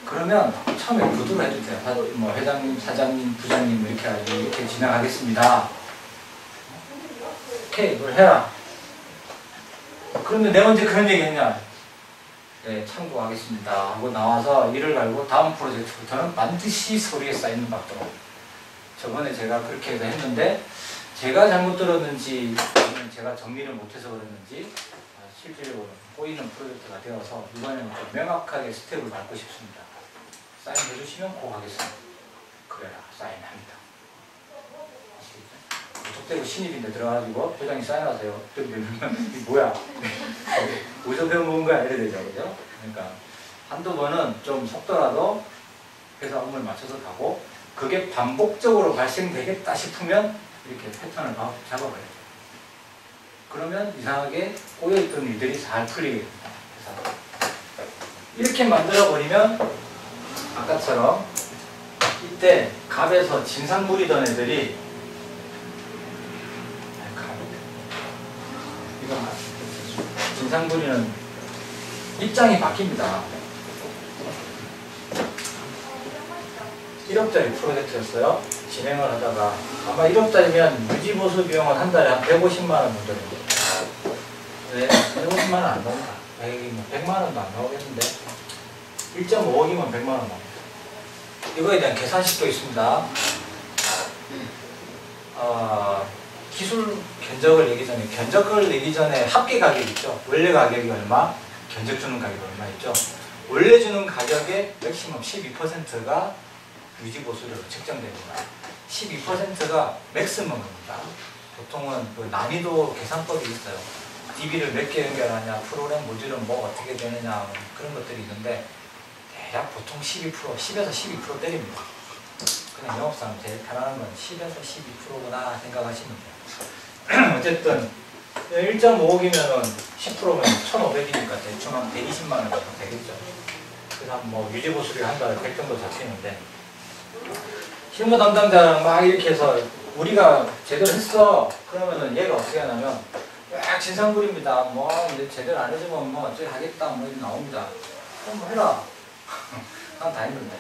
Speaker 1: 그러면 처음에 구두로 해주세요. 뭐 회장님, 사장님, 부장님 이렇게 해가지고 이렇게 진행하겠습니다. 오케이, 뭘 해라. 그런데 내가 언제 그런 얘기 했냐? 네, 참고하겠습니다 하고 나와서 일을 갈고 다음 프로젝트부터는 반드시 서류에 사인을 받도록. 저번에 제가 그렇게 해서 했는데 제가 잘못 들었는지 아니면 제가 정리를 못해서 그랬는지 실질적으로 꼬이는 프로젝트가 되어서 이번에는 좀 명확하게 스텝을 밟고 싶습니다. 사인 해주시면 꼭 하겠습니다. 그래라, 사인합니다. 아시겠죠? 독대고 신입인데 들어가지고 회장님 사인하세요. 이게 뭐야? 어디서 배워먹은 거야? 이래 되죠. 그죠? 그러니까 한두 번은 좀 속더라도 회사 업무를 맞춰서 가고 그게 반복적으로 발생되겠다 싶으면 이렇게 패턴을 잡아봐야 돼요. 그러면 이상하게 꼬여있던 일들이 잘 풀리게 됩니다. 이렇게 만들어버리면 아까처럼 이때 갑에서 진상 부리던 애들이 진상 부리는 입장이 바뀝니다. 1억짜리 프로젝트였어요. 진행을 하다가 아마 1억짜리면 유지보수 비용은 한 달에 한 150만원 정도 됩니다. 네, 150만원 안 나온다. 100만원도 안 나오겠는데 1.5억이면 100만원 나옵니다. 이거에 대한 계산식도 있습니다. 기술 견적을 내기 전에, 견적을 내기 전에 합계 가격 있죠. 원래 가격이 얼마, 견적 주는 가격이 얼마 있죠. 원래 주는 가격의 맥시멈 12%가 유지보수료로 책정됩니다. 12%가 맥시멈입니다. 보통은 그 난이도 계산법이 있어요. DB를 몇 개 연결하냐, 프로그램 모듈은 뭐 어떻게 되느냐 그런 것들이 있는데 대략 보통 12%, 10에서 12% 때립니다. 그냥 영업사람 제일 편안한 건 10에서 12%구나 생각하시면 돼요. 어쨌든 1.5억이면은 10%면 1,500이니까 대충 한 120만 원 정도 되겠죠. 그래서 뭐 유지보수료 한 달에 100 정도 잡히는데 실무 담당자랑 막 이렇게 해서 우리가 제대로 했어. 그러면은 얘가 어떻게 하냐면 막 진상부립니다. 뭐 이제 제대로 안 해주면 뭐 어떻게 하겠다 뭐 이렇게 나옵니다. 그럼 뭐 해라. 난 다 했는데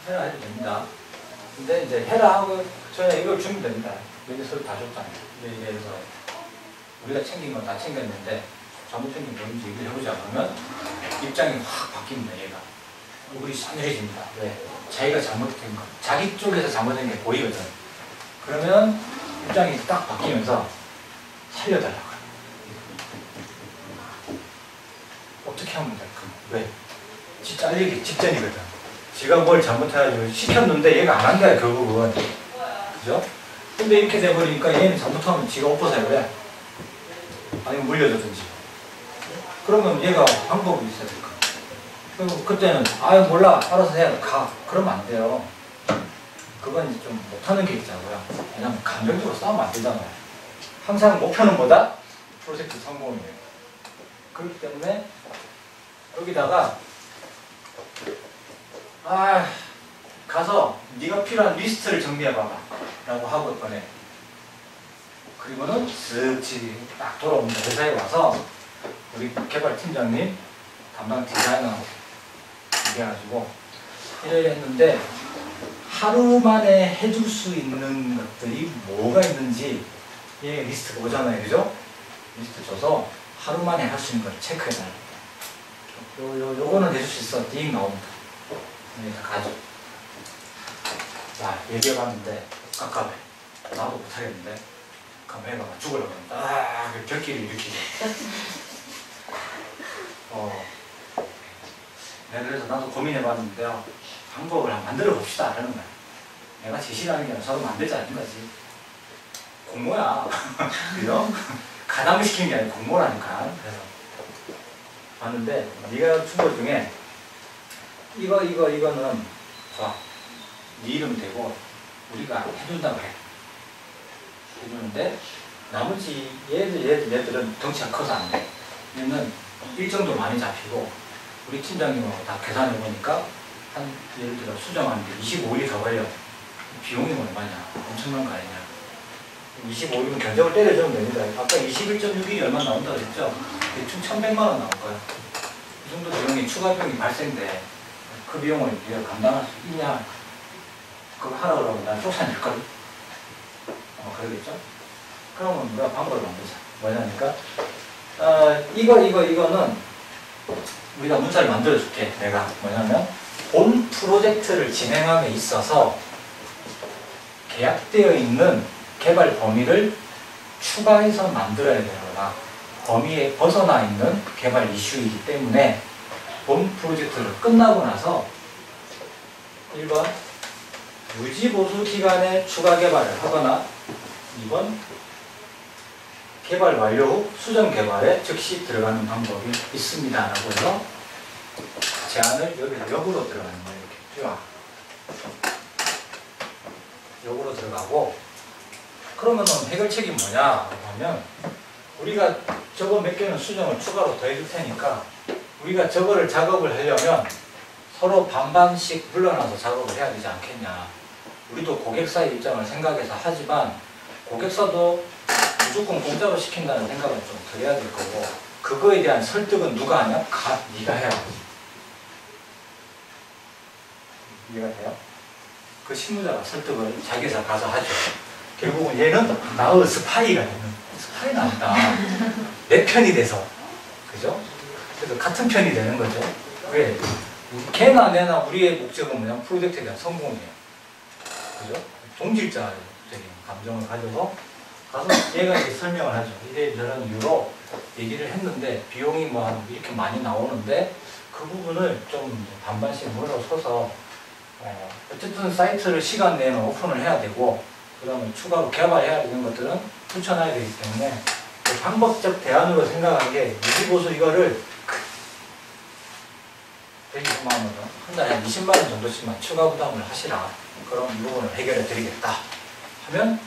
Speaker 1: 해라 해도 됩니다. 근데 이제 해라 하고 저는 이걸 주면 됩니다. 여기서 다 줬잖아요. 이제 이래서 우리가 챙긴 건 다 챙겼는데 잘못 챙긴 거 뭔지 얘기를 해보자 그러면 입장이 확 바뀝니다. 얘가 얼굴이 싸늘해집니다. 왜? 자기가 잘못된 거 자기 쪽에서 잘못된 게 보이거든. 그러면 입장이 딱 바뀌면서 살려달라고 해요. 어떻게 하면 될까? 왜? 잘리기 직전이거든. 지가 뭘 잘못해가지고 시켰는데 얘가 안 한 거야 결국은. 그죠? 근데 이렇게 돼버리니까 얘는 잘못하면 지가 엎어서야 그래. 아니면 물려주든지. 그러면 얘가 방법이 있어야 될까? 그리고 그때는 아유 몰라 알아서 해야 가. 그러면 안 돼요. 그건 이제 좀 못하는 게 있잖아요. 왜냐면 감정적으로 싸우면 안 되잖아요. 항상 목표는 뭐다? 프로젝트 성공이에요. 그렇기 때문에 여기다가 가서 네가 필요한 리스트를 정리해봐봐 라고 하고 꺼내. 그리고는 쓱 딱 돌아옵니다. 회사에 와서 우리 개발팀장님 담당 디자이너하고 얘기해가지고 이래 했는데 하루 만에 해줄 수 있는 것들이 뭐가 있는지 얘 리스트가 오잖아요. 그죠? 리스트 줘서 하루 만에 할 수 있는 걸 체크해놔요. 요거는 해줄 수 있어. 띵 나옵니다. 네, 가죠. 자, 얘기해봤는데 깝깝해. 나도 못하겠는데 그럼 애가 막 죽으려고 합니다. 그 벽기를 일으키죠. 내가 그래서 나도 고민해봤는데 방법을 한번 만들어 봅시다 하는 거야. 내가 제시하는 게 아니라 서로 만들지 않는 거지. 공모야. 그죠? 가담을 시키는 게 아니고 공모라니까. 그래서 봤는데 네가 준 것 중에 이거는 좋아. 네 이름 되고 우리가 해준다고 해. 해주는데 나머지 얘들은 덩치가 커서 안 돼. 얘는 일정도 많이 잡히고 우리 팀장님하고 다 계산해보니까 한 예를 들어 수정하는데 25일이 더 걸려. 비용이 얼마냐? 엄청난 거 아니냐? 25일은 견적을 때려주면 됩니다. 아까 21.6일이 얼마 나온다고 그랬죠? 대충 1,100만 원 나올 거야. 이 정도 비용이 추가 비용이 발생돼. 그 비용을 네가 감당할 수 있냐? 그거 하라고 그러면 난 쫓아낼걸? 그러겠죠? 그러면 우리가 방법을 만들자. 뭐냐니까 이거는 우리가 문자를 만들어줄게. 내가 뭐냐면 본 프로젝트를 진행함에 있어서 계약되어 있는 개발 범위를 추가해서 만들어야 되거나 범위에 벗어나 있는 개발 이슈이기 때문에 본 프로젝트를 끝나고 나서 1번 유지보수 기간에 추가 개발을 하거나 2번 개발 완료 후 수정 개발에 즉시 들어가는 방법이 있습니다 라고 해서 제안을 여기서 역으로 들어가는 거예요. 이렇게 역으로 들어가고 그러면은 해결책이 뭐냐 하면 우리가 저거 몇 개는 수정을 추가로 더 해줄 테니까 우리가 저거를 작업을 하려면 서로 반반씩 불러놔서 작업을 해야 되지 않겠냐. 우리도 고객사의 입장을 생각해서 하지만 고객사도 무조건 공짜로 시킨다는 생각은 좀 드려야 될 거고 그거에 대한 설득은 누가 하냐? 네가 해야 돼. 이해가 돼요? 그 실무자가 설득을 자기 회사 가서 하죠. 결국은 얘는 나의 스파이가 되는 스파이 나왔다. 내 편이 돼서 그죠? 그래서 같은 편이 되는 거죠. 왜? 걔나 내나 우리의 목적은 뭐냐? 프로젝트에 대한 성공이에요. 그죠? 동질자적인 감정을 가져서 가서 얘가 이제 설명을 하죠. 이런 이유로 얘기를 했는데 비용이 뭐 이렇게 많이 나오는데 그 부분을 좀 반반씩 물어서서 어쨌든 사이트를 시간 내에는 오픈을 해야 되고, 그 다음에 추가로 개발해야 되는 것들은 붙여놔야 되기 때문에, 방법적 대안으로 생각한 게, 유지보수 이거를 125만 원으로 한 달에 한 20만 원 정도씩만 추가 부담을 하시라. 그럼 이 부분을 해결해 드리겠다. 하면,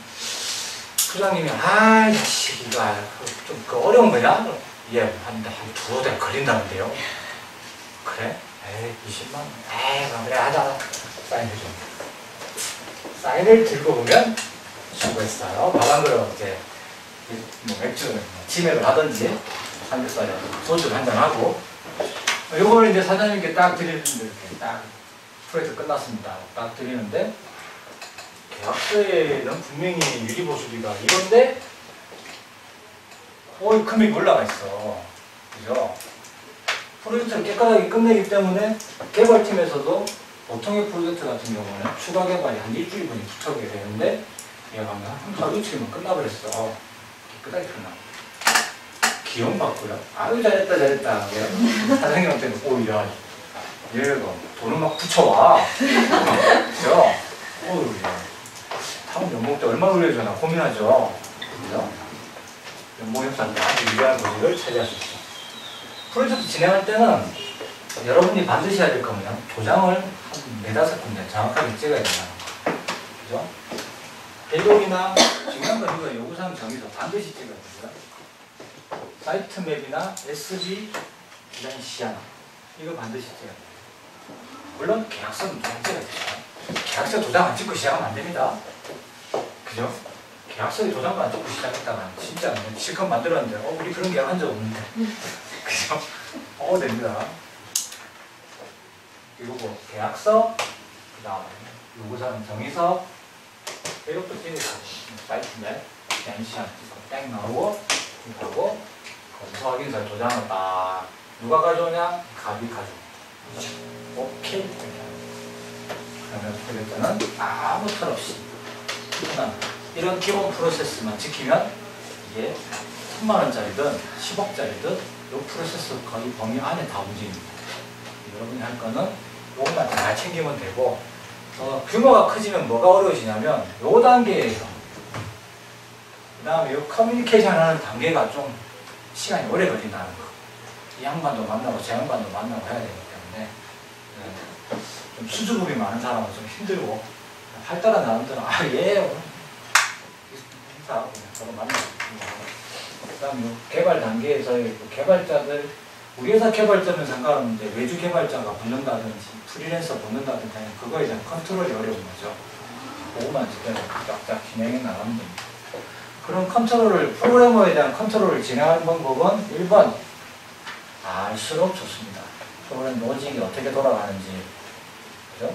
Speaker 1: 부장님이, 아이, 자식, 이거 좀 어려운 거냐? 예, 한 두어 달 걸린다는데요. 그래? 에이, 20만 원. 에이, 그래, 하자. 사인해줘. 사인을 들고 보면, 수고했어요. 밥 한 그릇, 이제, 뭐, 맥주, 치맥을 하든지, 삼겹살에 소주를 한잔하고, 요거를 이제 사장님께 딱 드리는데, 이렇게 딱, 프로젝트 끝났습니다. 딱 드리는데, 계약서에는 분명히 유리보수비가 이건데, 금액이 올라가 있어. 그죠? 프로젝트를 깨끗하게 끝내기 때문에 개발팀에서도 보통의 프로젝트 같은 경우는 추가 개발이 한 일주일분이 붙어게 되는데 얘가 한 하루 이틀이면 끝나버렸어. 깨끗하게 끝나. 기용받고요. 아유 잘했다 잘했다. 사장님한테는 오히려 얘가 돈을 막 붙여와. 그죠? 다음 연봉 때 얼마 올려주나 고민하죠. 그죠? 연봉 협상때 아주 유리한 조직을 차지할 수 있어요. 프로젝트 진행할 때는 여러분이 반드시 해야 될 거면 도장을 한 4-5군데 정확하게 찍어야 된다는 거. 그죠? 대독이나 중요한 건 이거 요구사항 정의서 반드시 찍어야 되고요. 사이트 맵이나 SB 디자인 시안 이거 반드시 찍어야 돼요. 물론 계약서는 도장 찍어야 돼요. 계약서 도장 안 찍고 시작하면 안 됩니다. 그죠? 계약서에 도장도 안 찍고 시작했다가 진짜 실컷 만들었는데 우리 그런 계약 한 적 없는데 그죠? 됩니다. 그리고 계약서, 그 다음에 요구사항 정의서, 이것도 찍으세요. 사이트 맵, 디자인 땡 나오고, 하고, 검사 확인서 도장을 딱 누가 가져오냐? 갑이 가져옵니다. 오케이. 그러면 프로젝트는 아무 탈 없이 이런 기본 프로세스만 지키면 이게 1000만원짜리든 10억짜리든 이 프로세스 거의 범위 안에 다 움직입니다. 여러분이 할 거는 이것만 잘 챙기면 되고, 규모가 커지면 뭐가 어려워지냐면 요 단계에서 그 다음에 요 커뮤니케이션 하는 단계가 좀 시간이 오래 걸린다는 거. 이 양반도 만나고 저 양반도 만나고 해야 되기 때문에 좀 수줍음이 많은 사람은 좀 힘들고, 활달한 사람들은 예 인사하고 그냥 서로 만나고. 그 다음에 개발 단계에서 개발자들, 우리 회사 개발자는 상관없는데 외주 개발자가 붙는다든지 프리랜서 붙는다든지 그거에 대한 컨트롤이 어려운 거죠. 그거만 제대로 쫙쫙 진행해 나가면 됩니다. 그런 컨트롤을, 프로그래머에 대한 컨트롤을 진행하는 방법은 1번 알수록 좋습니다. 프로그램 로직이 어떻게 돌아가는지. 그죠?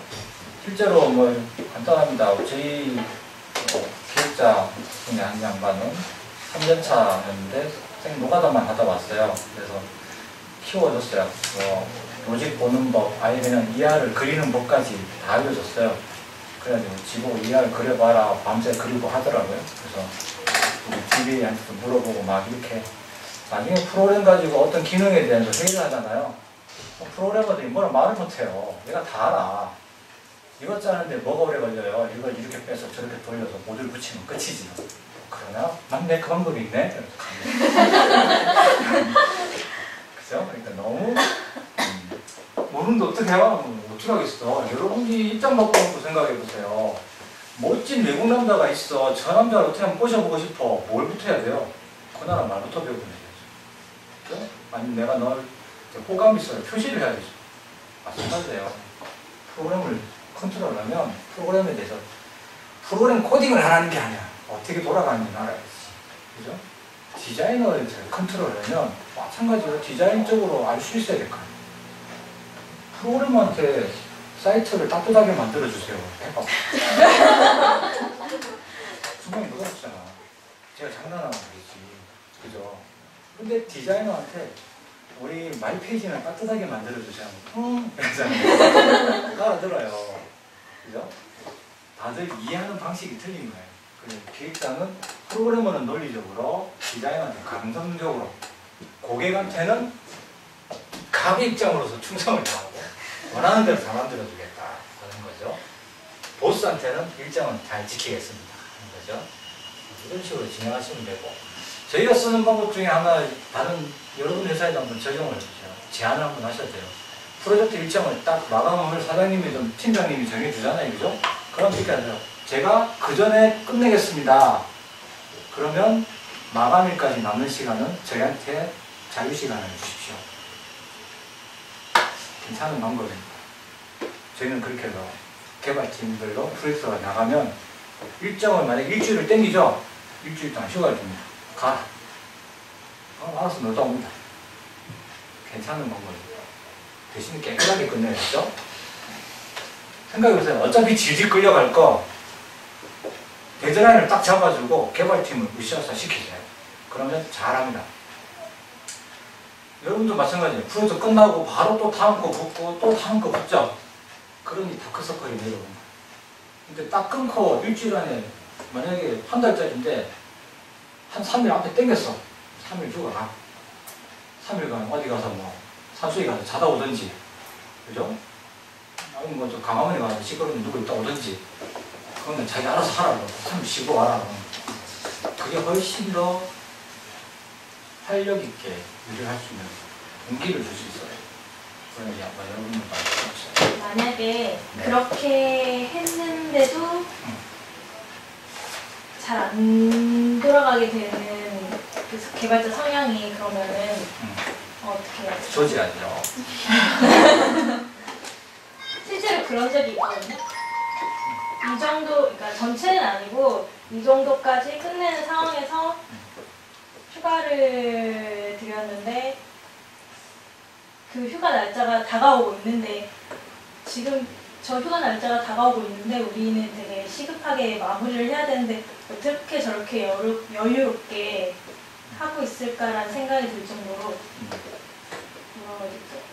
Speaker 1: 실제로 뭐 간단합니다. 저희 기획자 중에 한 양반은 3년차였는데 노가다만 하다 왔어요. 그래서 키워줬어요. 로직 보는 법, 아예 그냥 ER을 그리는 법까지 다 알려줬어요. 그래가지고 지보고 ER 그려봐라 밤새 그리고 하더라고요. 그래서 우리 DBA한테도 물어보고 막 이렇게 나중에 프로그램 가지고 어떤 기능에 대해서 회의를 하잖아요. 프로그래머들이 뭐라 말을 못해요. 내가 다 알아. 이것 짜는데 뭐가 오래 걸려요. 이걸 이렇게 빼서 저렇게 돌려서 모듈 붙이면 끝이지. 그러나 맞네, 그 방법이 있네. 그죠? 그러니까 너무 모르는데 어떻게 해요? 어떻게 하겠어. 여러분이 입장 바꿔놓고 생각해보세요. 멋진 외국 남자가 있어. 저 남자를 어떻게 한번 꼬셔보고 싶어. 뭘부터 해야 돼요? 그 나라 말부터 배우면 되죠. 그죠? 아니면 내가 널 호감 있어요. 표시를 해야 되죠. 마찬가지예요. 프로그램을 컨트롤하면 프로그램에 대해서 프로그램 코딩을 하라는 게 아니야. 어떻게 돌아가는지 알아야지. 그죠? 디자이너를 컨트롤하면 마찬가지로 디자인적으로 알 수 있어야 될 거 아니에요. 프로그래머한테 사이트를 따뜻하게 만들어주세요. 해봐. 수명이 늦었잖아. 제가 장난하는 거겠지. 그죠? 근데 디자이너한테 우리 마이 페이지는 따뜻하게 만들어주세요. 이러잖아요. 알아들어요. 그죠? 다들 이해하는 방식이 틀린 거예요. 그래서 기획자는, 프로그래머는 논리적으로, 디자이너는 감성적으로, 고객한테는 각 입장으로서 충성을 다하고 원하는 대로 다 만들어주겠다 하는 거죠. 보스한테는 일정은 잘 지키겠습니다 하는 거죠. 이런 식으로 진행하시면 되고, 저희가 쓰는 방법 중에 하나, 다른 여러분 회사에도 한번 적용을 제안을 한번 하셔도 돼요. 프로젝트 일정을 딱 마감을 사장님이든 팀장님이 정해주잖아요, 그죠? 그럼 이렇게 하세요. 제가 그 전에 끝내겠습니다. 그러면 마감일까지 남는 시간은 저희한테 자유시간을 주십시오. 괜찮은 방법입니다. 저희는 그렇게 해서 개발팀별로 프로젝트가 나가면 일정을 만약에 일주일을 땡기죠? 일주일 동안 휴가를 줍니다. 가. 알아서 놀다 옵니다. 괜찮은 방법입니다. 대신 깨끗하게 끝내야죠. 생각해보세요. 어차피 질질 끌려갈 거 데드라인을 딱 잡아주고 개발팀을 으쌰으쌰 시키세요. 그러면 잘합니다. 여러분도 마찬가지예요. 프로젝트 끝나고 바로 또 다음 거 붙고 또 다음 거 붙죠? 그러니 다크서클이 내려옵니다. 근데 딱 끊고 일주일 안에 만약에 한 달짜리인데 한 3일 앞에 땡겼어. 3일 휴가. 3일간 어디 가서 뭐 산수에 가서 자다 오든지, 그죠? 아니면 뭐 좀 강화문에 가서 시끄러운 누구 있다 오든지, 그러면 자기 알아서 하라고. 3일 쉬고 와라. 그게 훨씬 더 활력 있게 일을 할 수 있는 용기를 줄 수 있어요. 그런 게 아까 여러분들 말씀하셨어요.
Speaker 2: 만약에 그렇게 했는데도 잘 안 돌아가게 되는 그 개발자 성향이, 그러면은 어떻게 해야 돼요?
Speaker 1: 조지하죠.
Speaker 2: 실제로 그런 적이 있거든요. 이 정도, 그러니까 전체는 아니고 이 정도까지 끝내는 상황에서 휴가를 드렸는데 그 휴가 날짜가 다가오고 있는데, 지금 저 휴가 날짜가 다가오고 있는데 우리는 되게 시급하게 마무리를 해야 되는데 어떻게 저렇게 여유롭게 하고 있을까라는 생각이 들 정도로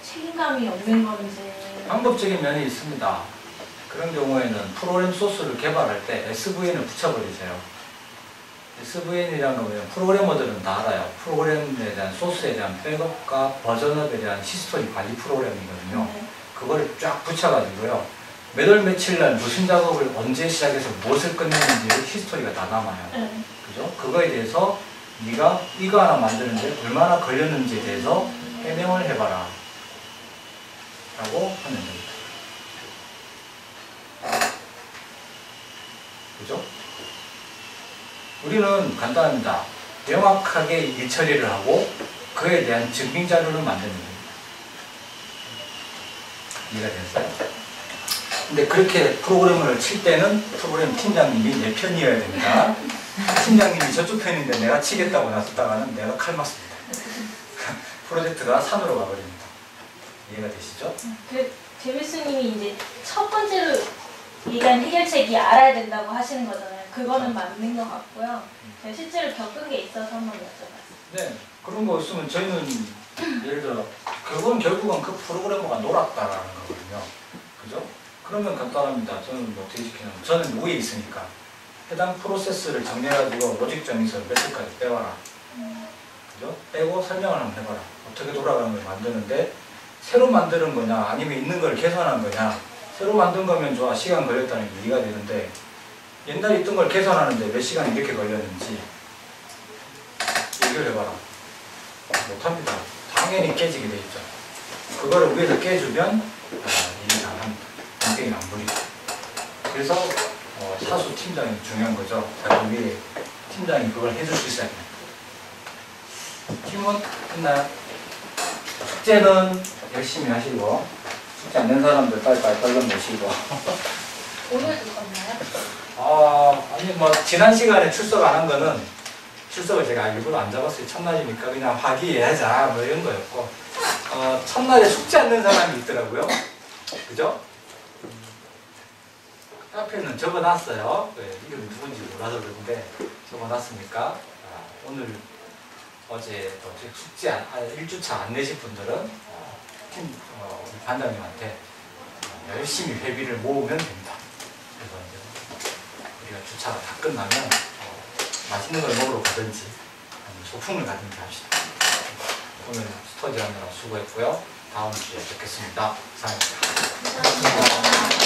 Speaker 2: 책임감이 없는 건지.
Speaker 1: 방법적인 면이 있습니다. 그런 경우에는 프로그램 소스를 개발할 때 SVN을 붙여버리세요. SVN이라는 건 뭐냐면 프로그래머들은 다 알아요. 프로그램에 대한 소스에 대한 백업과 버전업에 대한 히스토리 관리 프로그램이거든요. 그거를 쫙 붙여가지고요. 몇 월 며칠 날 무슨 작업을 언제 시작해서 무엇을 끝냈는지 히스토리가 다 남아요. 그죠? 그거에 대해서 네가 이거 하나 만드는데 얼마나 걸렸는지에 대해서 해명을 해봐라 라고 하면 됩니다. 그죠? 우리는 간단합니다. 명확하게 일 처리를 하고 그에 대한 증빙 자료를 만드는 겁니다. 이해가 됐어요? 근데 그렇게 프로그램을 칠 때는 프로그램 팀장님이 내 편이어야 됩니다. 팀장님이 저쪽 편인데 내가 치겠다고 나섰다가는 내가 칼 맞습니다. 프로젝트가 산으로 가버립니다. 이해가 되시죠?
Speaker 2: 데빌스님이 이제 첫 번째로 얘기한 해결책이 알아야 된다고 하시는 거잖아요. 그거는 맞는 것 같고요. 제가 실제로 겪은 게 있어서 한번 여쭤봤어요.
Speaker 1: 네, 그런 거 있으면 저희는 예를 들어 그건 결국은 그 프로그래머가 놀았다라는 거거든요. 그죠? 그러면 간단합니다. 저는 뭐 어떻게 시키냐면 저는 위에 있으니까 해당 프로세스를 정리해가지고 로직 정의서 몇 개까지 빼와라. 그죠? 빼고 설명을 한번 해봐라. 어떻게 돌아가는 걸 만드는데 새로 만드는 거냐 아니면 있는 걸 개선한 거냐. 새로 만든 거면 좋아. 시간 걸렸다는 게 이해가 되는데 옛날에 있던 걸 개선하는데 몇 시간이 이렇게 걸렸는지 얘기를 해봐라. 못합니다. 당연히 깨지게 돼 있죠. 그거를 위에서 깨주면 일이 잘합니다. 인격이 안 보이죠. 그래서 사수 팀장이 중요한 거죠. 자기 위에 팀장이 그걸 해줄 수 있어야 됩니다. 팀은 끝나요. 숙제는 열심히 하시고 숙제 안 낸 사람들 빨리빨리 떨궈내시고
Speaker 2: 오늘도 썼나요?
Speaker 1: 아니 뭐 지난 시간에 출석 안 한 거는 출석을 제가 일부러 안 잡았어요. 첫날이니까 그냥 화기애애하자 뭐 이런 거였고 첫날에 숙제 안 낸 사람이 있더라고요. 그죠? 카페는 적어놨어요. 네, 이름이 누군지 몰라서 그런데 적어놨으니까 오늘 어제 숙제 1주차 안 내신 분들은 우리 반장님한테 열심히 회비를 모으면 됩니다. 그래서 이제 우리가 주차가 다 끝나면 맛있는 걸 먹으러 가든지 아니면 소풍을 가든지 합시다. 오늘 스터디 하느라 수고했고요. 다음 주에 뵙겠습니다. 감사합니다.
Speaker 2: 감사합니다.